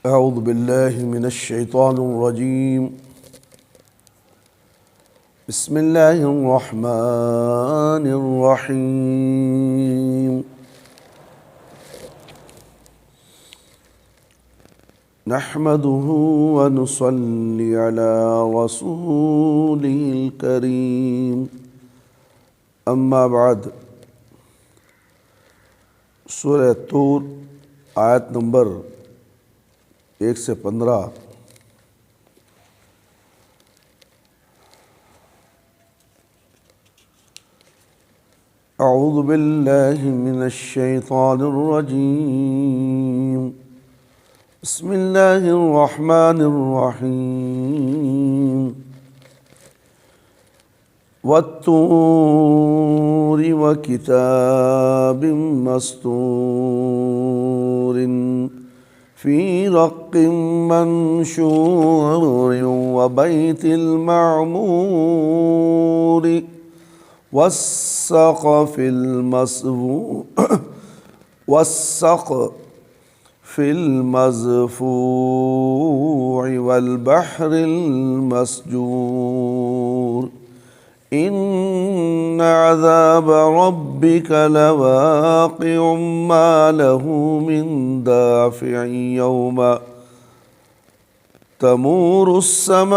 أعوذ بالله من الشيطان الرجيم. بسم الله الرحمن الرحيم. نحمده ونصلي على رسوله الكريم. أما بعد. سورہ طور آیت نمبر 1 سے 15. اعوذ باللہ من الشیطان الرجیم. بسم اللہ الرحمن الرحیم. والطور وکتاب مسطور فی رق منشور وبیت المعمور والسقف المزفوع والبحر المسجور إن عذاب ربك لواقع ما له من دافع يوم تمور السماء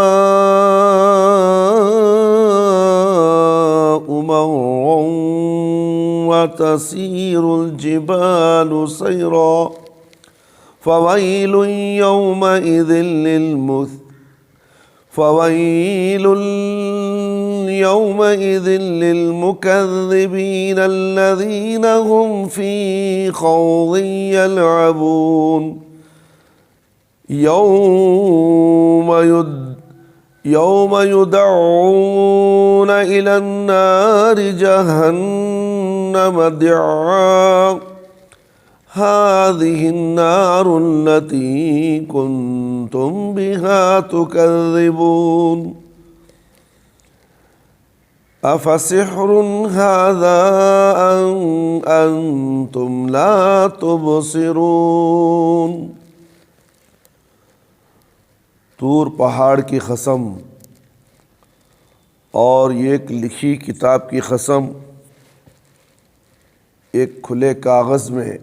مورا وتسير الجبال سيرا فويل يومئذ للمكذبين الذين هم في خوض يلعبون. يوم يدعون إلى النار جهنم دعا هذه النار التي كنتم بها تكذبون. أفسحر هذا أم أنتم لا تبصرون. طور پہاڑ کی قسم اور ایک لکھی کتاب کی قسم، ایک کھلے کاغذ میں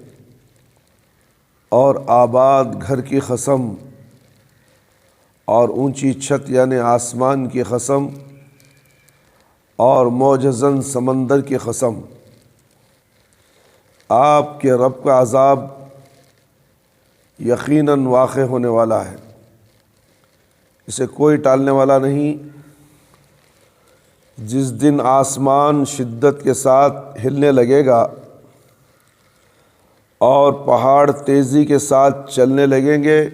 اور آباد گھر کی قسم اور اونچی چھت یعنی آسمان کی قسم اور موجزن سمندر کی قسم. آپ کے رب کا عذاب یقیناً واقع ہونے والا ہے، اسے کوئی ٹالنے والا نہیں. جس دن آسمان شدت کے ساتھ ہلنے لگے گا اور پہاڑ تیزی کے ساتھ چلنے لگیں گے،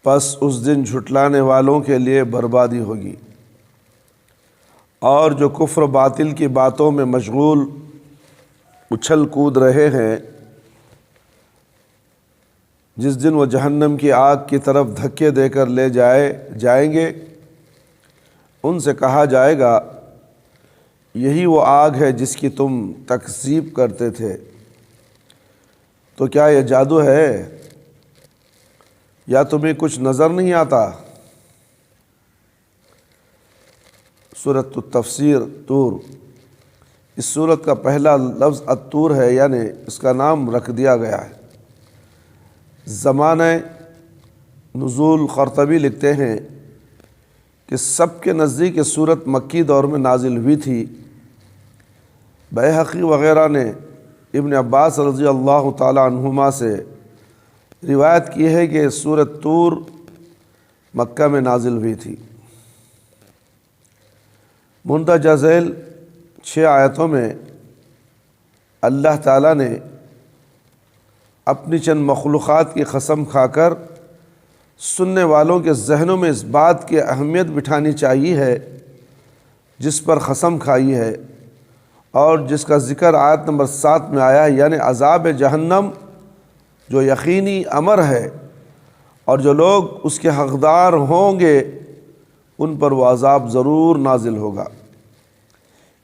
پس اس دن جھٹلانے والوں کے لیے بربادی ہوگی. اور جو کفر باطل کی باتوں میں مشغول اچھل کود رہے ہیں، جس دن وہ جہنم کی آگ کی طرف دھکے دے کر لے جائیں گے، ان سے کہا جائے گا یہی وہ آگ ہے جس کی تم تکذیب کرتے تھے. تو کیا یہ جادو ہے یا تمہیں کچھ نظر نہیں آتا؟ سورۃ التفسیر طور. اس سورت کا پہلا لفظ الطور ہے، یعنی اس کا نام رکھ دیا گیا ہے. زمانہ نزول قرطبی لکھتے ہیں کہ سب کے نزدیک یہ سورت مکی دور میں نازل ہوئی تھی. بیہقی وغیرہ نے ابن عباس رضی اللہ تعالی عنہما سے روایت کی ہے کہ سورۃ طور مکہ میں نازل ہوئی تھی. مندرجہ ذیل 6 آیتوں میں اللہ تعالیٰ نے اپنی چند مخلوقات کی قسم کھا کر سننے والوں کے ذہنوں میں اس بات کی اہمیت بٹھانی چاہیے ہے جس پر قسم کھائی ہے، اور جس کا ذکر آیت نمبر 7 میں آیا ہے، یعنی عذاب جہنم جو یقینی امر ہے، اور جو لوگ اس کے حقدار ہوں گے ان پر وہ عذاب ضرور نازل ہوگا۔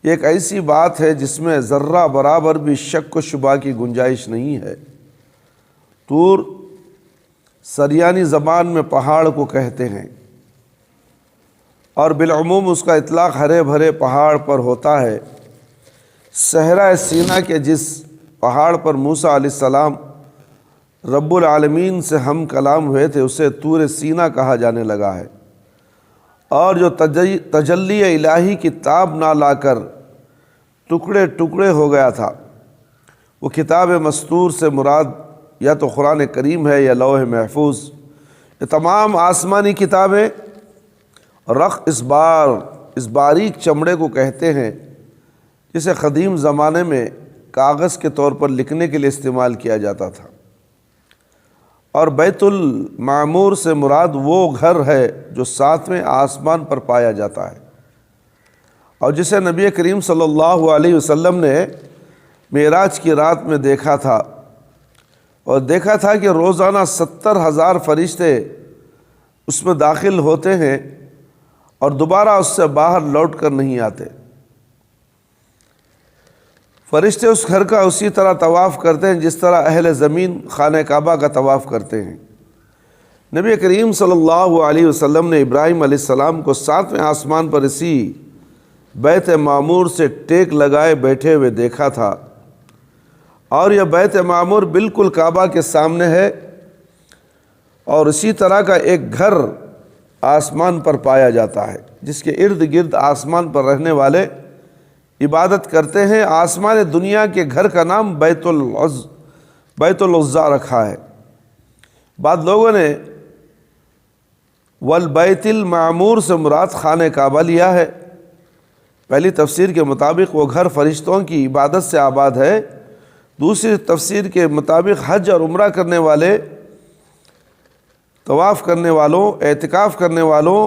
یہ ایک ایسی بات ہے جس میں ذرہ برابر بھی شک و شبہ کی گنجائش نہیں ہے، طور سریانی زبان میں پہاڑ کو کہتے ہیں، اور بالعموم اس کا اطلاق ہرے بھرے پہاڑ پر ہوتا ہے۔ صحرا سینا کے جس پہاڑ پر موسیٰ علیہ السلام رب العالمین سے ہم کلام ہوئے تھے اسے طور سینا کہا جانے لگا ہے، اور جو تجلی الہی کی تاب نہ لا کر ٹکڑے ٹکڑے ہو گیا تھا، وہ کتاب مستور سے مراد یا تو قرآن کریم ہے یا لوح محفوظ۔ یہ تمام آسمانی کتابیں رخ اس باریک چمڑے کو کہتے ہیں جسے قدیم زمانے میں کاغذ کے طور پر لکھنے کے لیے استعمال کیا جاتا تھا، اور بیت المعمور سے مراد وہ گھر ہے جو 7ویں آسمان پر پایا جاتا ہے، اور جسے نبی کریم صلی اللہ علیہ وسلم نے معراج کی رات میں دیکھا تھا، اور دیکھا تھا کہ روزانہ 70,000 فرشتے اس میں داخل ہوتے ہیں اور دوبارہ اس سے باہر لوٹ کر نہیں آتے۔ فرشتے اس گھر کا اسی طرح طواف کرتے ہیں جس طرح اہل زمین خانہ کعبہ کا طواف کرتے ہیں۔ نبی کریم صلی اللہ علیہ وسلم نے ابراہیم علیہ السلام کو 7ویں آسمان پر اسی بیت معمور سے ٹیک لگائے بیٹھے ہوئے دیکھا تھا، اور یہ بیت معمور بالکل کعبہ کے سامنے ہے، اور اسی طرح کا ایک گھر آسمان پر پایا جاتا ہے جس کے ارد گرد آسمان پر رہنے والے عبادت کرتے ہیں۔ آسمان دنیا کے گھر کا نام بیت العزا رکھا ہے۔ بعض لوگوں نے والبیت المعمور سے مراد خانہ کعبہ لیا ہے۔ پہلی تفسیر کے مطابق وہ گھر فرشتوں کی عبادت سے آباد ہے، دوسری تفسیر کے مطابق حج اور عمرہ کرنے والے، طواف کرنے والوں، اعتکاف کرنے والوں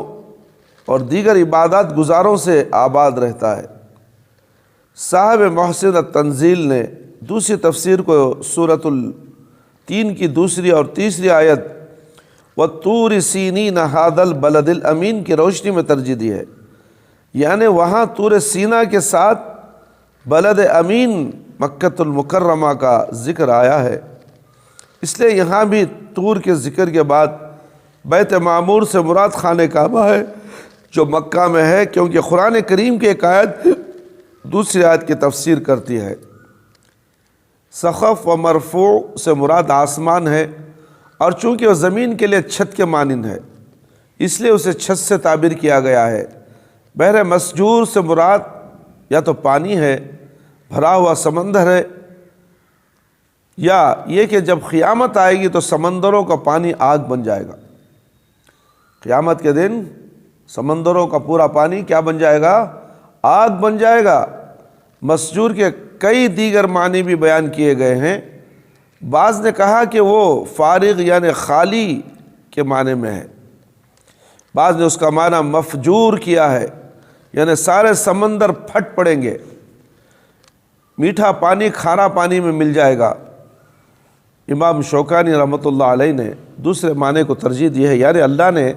اور دیگر عبادات گزاروں سے آباد رہتا ہے۔ صاحب محسن التنزیل نے دوسری تفسیر کو سورۃ ال3 کی دوسری اور تیسری آیت وَالطُّورِ سِینِینَ هَٰذَا الْبَلَدِ الْأَمِینَ کی روشنی میں ترجیح دی ہے، یعنی وہاں طور سینا کے ساتھ بلد امین مکۃ المکرمہ کا ذکر آیا ہے، اس لیے یہاں بھی طور کے ذکر کے بعد بیت معمور سے مراد خانہ کعبہ ہے جو مکہ میں ہے، کیونکہ قرآن کریم کی ایک آیت دوسری آیت کی تفسیر کرتی ہے۔ سقف و مرفوع سے مراد آسمان ہے، اور چونکہ وہ زمین کے لیے چھت کے مانند ہے اس لیے اسے چھت سے تعبیر کیا گیا ہے۔ بحر مسجور سے مراد یا تو پانی ہے، بھرا ہوا سمندر ہے، یا یہ کہ جب قیامت آئے گی تو سمندروں کا پانی آگ بن جائے گا۔ قیامت کے دن سمندروں کا پورا پانی کیا بن جائے گا؟ آگ بن جائے گا۔ مسجور کے کئی دیگر معنی بھی بیان کیے گئے ہیں۔ بعض نے کہا کہ وہ فارغ یعنی خالی کے معنی میں ہے، بعض نے اس کا معنی مفجور کیا ہے، یعنی سارے سمندر پھٹ پڑیں گے، میٹھا پانی کھارا پانی میں مل جائے گا۔ امام شوکانی رحمۃ اللہ علیہ نے دوسرے معنی کو ترجیح دی ہے، یعنی اللہ نے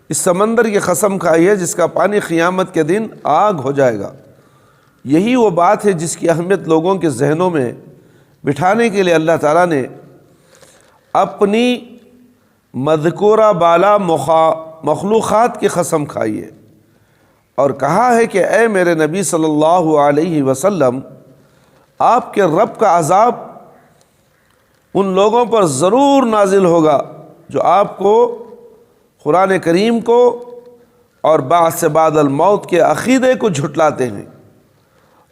اس سمندر کی قسم کھائی ہے جس کا پانی قیامت کے دن آگ ہو جائے گا۔ یہی وہ بات ہے جس کی اہمیت لوگوں کے ذہنوں میں بٹھانے کے لیے اللہ تعالیٰ نے اپنی مذکورہ بالا مخلوقات کی قسم کھائی ہے اور کہا ہے کہ اے میرے نبی صلی اللہ علیہ وسلم، آپ کے رب کا عذاب ان لوگوں پر ضرور نازل ہوگا جو آپ کو، قرآن کریم کو اور بعث سے بعد الموت کے عقیدے کو جھٹلاتے ہیں،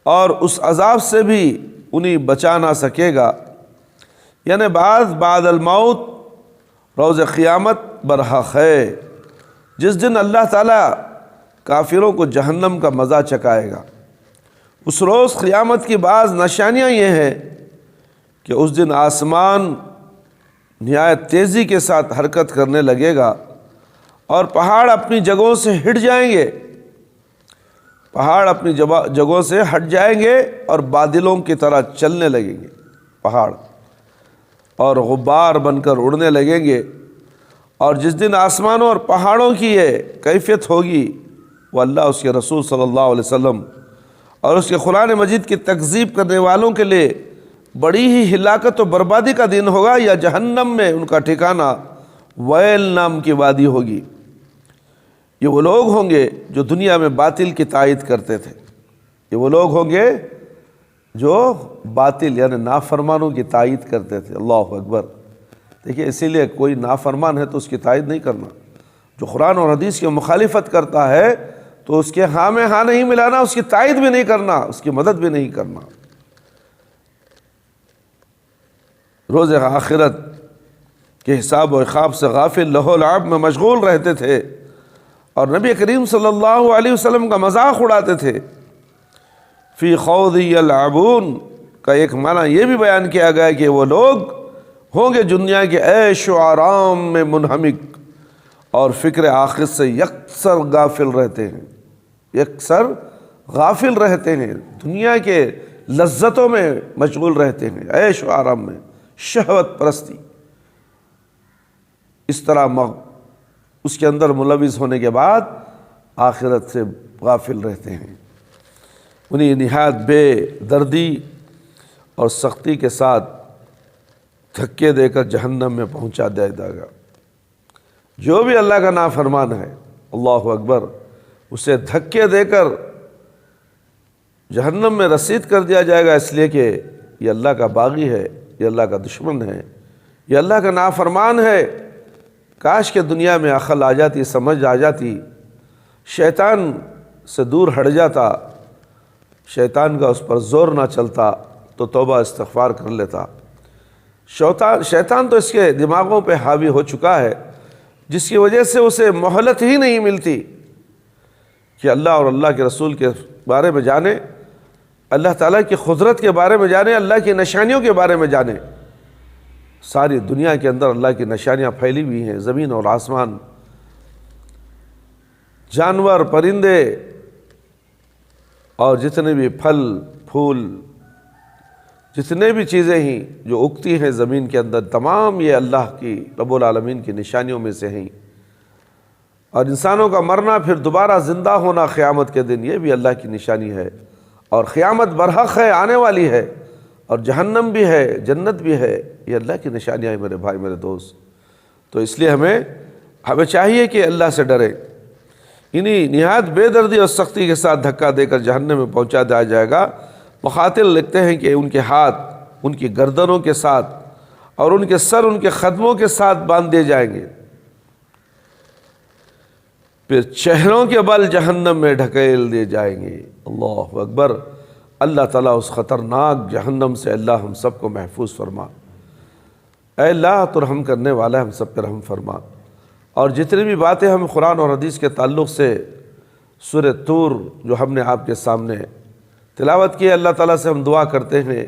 اور اس عذاب سے بھی انہیں بچا نہ سکے گا۔ یعنی بعد الموت روز قیامت برحق ہے، جس دن اللہ تعالیٰ کافروں کو جہنم کا مزہ چکائے گا۔ اس روز قیامت کی بعض نشانیاں یہ ہیں کہ اس دن آسمان نہایت تیزی کے ساتھ حرکت کرنے لگے گا، اور پہاڑ اپنی جگہوں سے ہٹ جائیں گے، پہاڑ اپنی جگہوں سے ہٹ جائیں گے اور بادلوں کی طرح چلنے لگیں گے پہاڑ، اور غبار بن کر اڑنے لگیں گے۔ اور جس دن آسمانوں اور پہاڑوں کی یہ کیفیت ہوگی وہ اللہ، اس کے رسول صلی اللہ علیہ وسلم اور اس کے قرآن مجید کی تکذیب کرنے والوں کے لیے بڑی ہی ہلاکت و بربادی کا دن ہوگا، یا جہنم میں ان کا ٹھکانہ ویل نام کی وادی ہوگی۔ یہ وہ لوگ ہوں گے جو دنیا میں باطل کی تائید کرتے تھے، یہ وہ لوگ ہوں گے جو باطل یعنی نافرمانوں کی تائید کرتے تھے۔ اللہ اکبر۔ دیکھیے اسی لیے کوئی نافرمان ہے تو اس کی تائید نہیں کرنا، جو قرآن اور حدیث کی مخالفت کرتا ہے تو اس کے ہاں میں ہاں نہیں ملانا، اس کی تائید بھی نہیں کرنا، اس کی مدد بھی نہیں کرنا۔ روز آخرت کے حساب و عقاب سے غافل لہو لعب میں مشغول رہتے تھے، اور نبی کریم صلی اللہ علیہ وسلم کا مذاق اڑاتے تھے۔ فی خوض یلعبون کا ایک معنی یہ بھی بیان کیا گیا کہ وہ لوگ ہوں گے دنیا کے عیش و آرام میں منہمک اور فکر آخرت سے یکسر غافل رہتے ہیں، یکسر غافل رہتے ہیں، دنیا کے لذتوں میں مشغول رہتے ہیں، عیش و آرام میں، شہوت پرستی، اس طرح اس کے اندر ملوث ہونے کے بعد آخرت سے غافل رہتے ہیں۔ انہیں نہایت بے دردی اور سختی کے ساتھ دھکے دے کر جہنم میں پہنچا دیا جائے گا۔ جو بھی اللہ کا نافرمان ہے، اللہ اکبر، اسے دھکے دے کر جہنم میں رسید کر دیا جائے گا، اس لیے کہ یہ اللہ کا باغی ہے، یہ اللہ کا دشمن ہے، یہ اللہ کا نافرمان ہے۔ کاش کہ دنیا میں عقل آ جاتی، سمجھ آ جاتی، شیطان سے دور ہٹ جاتا، شیطان کا اس پر زور نہ چلتا تو توبہ استغفار کر لیتا۔ شیطان تو اس کے دماغوں پہ حاوی ہو چکا ہے، جس کی وجہ سے اسے مہلت ہی نہیں ملتی کہ اللہ اور اللہ کے رسول کے بارے میں جانے، اللہ تعالیٰ کی قدرت کے بارے میں جانے، اللہ کی نشانیوں کے بارے میں جانے۔ ساری دنیا کے اندر اللہ کی نشانیاں پھیلی ہوئی ہیں، زمین اور آسمان، جانور، پرندے اور جتنے بھی پھل پھول، جتنے بھی چیزیں ہیں جو اگتی ہیں زمین کے اندر، تمام یہ اللہ کی رب العالمین کی نشانیوں میں سے ہیں۔ اور انسانوں کا مرنا پھر دوبارہ زندہ ہونا قیامت کے دن، یہ بھی اللہ کی نشانی ہے، اور قیامت برحق ہے، آنے والی ہے، اور جہنم بھی ہے، جنت بھی ہے، یہ اللہ کی نشانیاں ہیں میرے بھائی، میرے دوست۔ تو اس لیے ہمیں چاہیے کہ اللہ سے ڈریں۔ انہیں نہایت بے دردی اور سختی کے ساتھ دھکا دے کر جہنم میں پہنچا دیا جائے گا۔ مقاتل لکھتے ہیں کہ ان کے ہاتھ ان کی گردنوں کے ساتھ اور ان کے سر ان کے قدموں کے ساتھ باندھ دیے جائیں گے، پھر چہروں کے بل جہنم میں ڈھکیل دیے جائیں گے۔ اللہ اکبر۔ اللہ تعالیٰ اس خطرناک جہنم سے اللہ ہم سب کو محفوظ فرما۔ اے اللہ تو رحم کرنے والا ہے، ہم سب پہ رحم فرما۔ اور جتنی بھی باتیں ہم قرآن اور حدیث کے تعلق سے سورہ طور جو ہم نے آپ کے سامنے تلاوت کی، اللہ تعالیٰ سے ہم دعا کرتے ہیں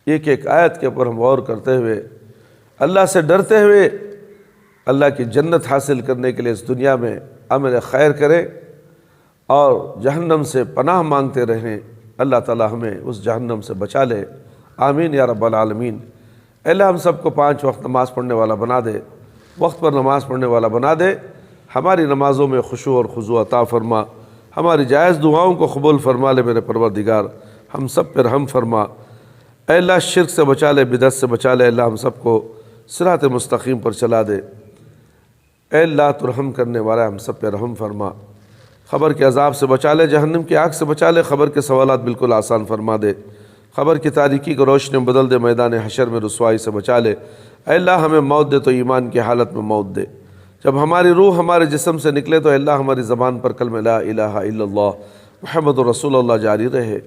ایک ایک آیت کے اوپر ہم غور کرتے ہوئے، اللہ سے ڈرتے ہوئے، اللہ کی جنت حاصل کرنے کے لیے اس دنیا میں عمل خیر کریں اور جہنم سے پناہ مانگتے رہیں۔ اللہ تعالیٰ ہمیں اس جہنم سے بچا لے، آمین یا رب العالمین۔ اللہ ہم سب کو 5 وقت نماز پڑھنے والا بنا دے، وقت پر نماز پڑھنے والا بنا دے، ہماری نمازوں میں خشوع اور خضوع عطا فرما، ہماری جائز دعاؤں کو قبول فرما لے میرے پروردگار، ہم سب پر رحم فرما۔ اے اللہ شرک سے بچا لے، بدعت سے بچا لے، اللہ ہم سب کو صراط مستقیم پر چلا دے۔ اے اللہ تو رحم کرنے والا ہے، ہم سب پہ رحم فرما، خبر کے عذاب سے بچا لے، جہنم کی آگ سے بچا لے، خبر کے سوالات بالکل آسان فرما دے، خبر کی تاریکی کو روشنی میں بدل دے، میدان حشر میں رسوائی سے بچا لے۔ اے اللہ ہمیں موت دے تو ایمان کی حالت میں موت دے، جب ہماری روح ہمارے جسم سے نکلے تو اے اللہ ہماری زبان پر کلمہ لا الہ الا اللہ محمد رسول اللہ جاری رہے۔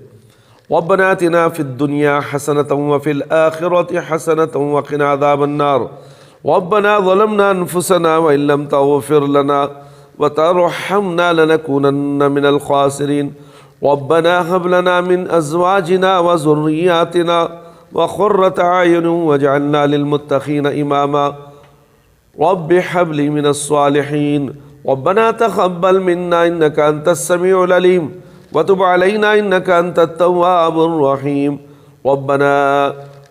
ربنا آتنا فی الدنیا حسنۃ وفی الآخرۃ حسنۃ وقنا عذاب النار۔ ربنا ظلمنا انفسنا وان لم تغفر لنا وترحمنا لنكونن من الخاسرين۔ ربنا هب لنا من ازواجنا وذرياتنا وقرة اعين واجعلنا للمتقين اماما۔ رب هب لي من الصالحين۔ ربنا تقبل منا انك انت السميع العليم وتب علينا انك انت التواب الرحيم۔ ربنا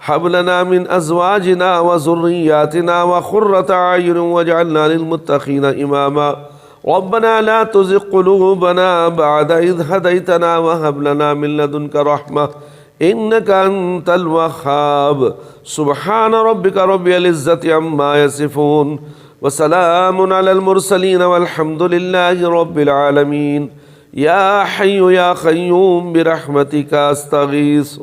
هب لنا من ازواجنا وذرياتنا وقرة اعين واجعلنا للمتقين اماما۔ ربنا لا تزغ قلوبنا بعد إذ هديتنا وهب لنا من لدنك رحمة إنك أنت الوهاب سبحان ربك رب العزة عما يصفون وسلام على المرسلين والحمد لله رب العالمين يا حي يا قيوم برحمتك أستغيث